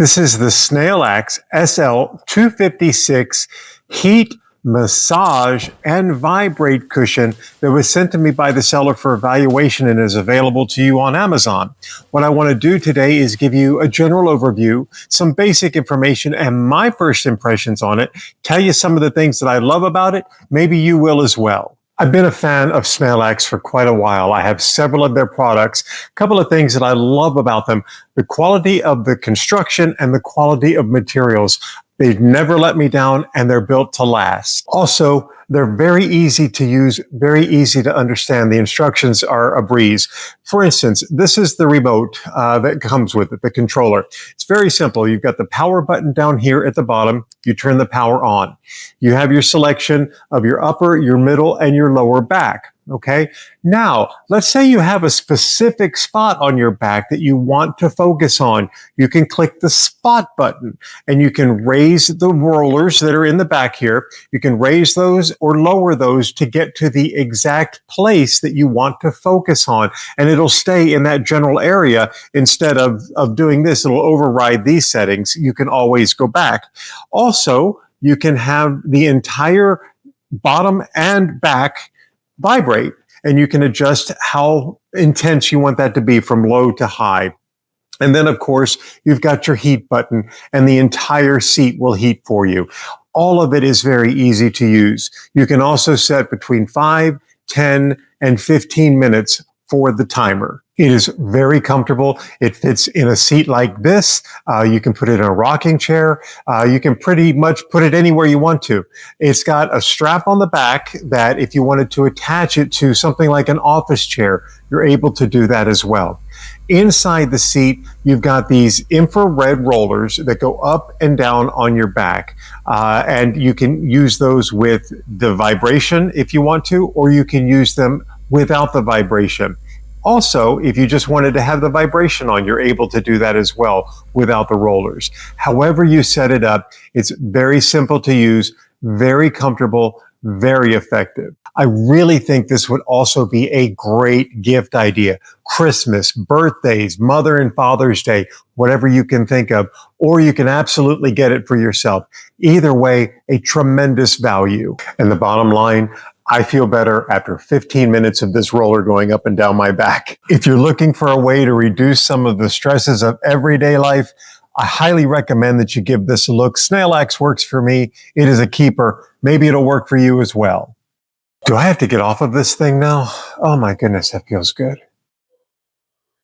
This is the Snailax SL-256 heat, massage, and vibrate cushion that was sent to me by the seller for evaluation and is available to you on Amazon. What I want to do today is give you a general overview, some basic information, and my first impressions on it, tell you some of the things that I love about it. Maybe you will as well. I've been a fan of Snailax for quite a while. I have several of their products. A couple of things that I love about them: the quality of the construction and the quality of materials. They've never let me down, and they're built to last. Also, they're very easy to use, very easy to understand. The instructions are a breeze. For instance, this is the remote that comes with it, the controller. It's very simple. You've got the power button down here at the bottom. You turn the power on. You have your selection of your upper, your middle, and your lower back. Okay. Now, let's say you have a specific spot on your back that you want to focus on. You can click the spot button and you can raise the rollers that are in the back here. You can raise those or lower those to get to the exact place that you want to focus on. And it'll stay in that general area. Instead of doing this, it'll override these settings. You can always go back. Also, you can have the entire bottom and back vibrate, and you can adjust how intense you want that to be from low to high. And then, of course, you've got your heat button, and the entire seat will heat for you. All of it is very easy to use. You can also set between 5, 10, and 15 minutes for the timer. It is very comfortable. It fits in a seat like this. You can put it in a rocking chair. You can pretty much put it anywhere you want to. It's got a strap on the back that if you wanted to attach it to something like an office chair, you're able to do that as well. Inside the seat, you've got these infrared rollers that go up and down on your back. And you can use those with the vibration if you want to, or you can use them without the vibration. Also, if you just wanted to have the vibration on, you're able to do that as well without the rollers. However you set it up, it's very simple to use, very comfortable, very effective. I really think this would also be a great gift idea. Christmas, birthdays, Mother and Father's Day, whatever you can think of, or you can absolutely get it for yourself. Either way, a tremendous value. And the bottom line, I feel better after 15 minutes of this roller going up and down my back. If you're looking for a way to reduce some of the stresses of everyday life, I highly recommend that you give this a look. Snailax works for me. It is a keeper. Maybe it'll work for you as well. Do I have to get off of this thing now? Oh my goodness, that feels good.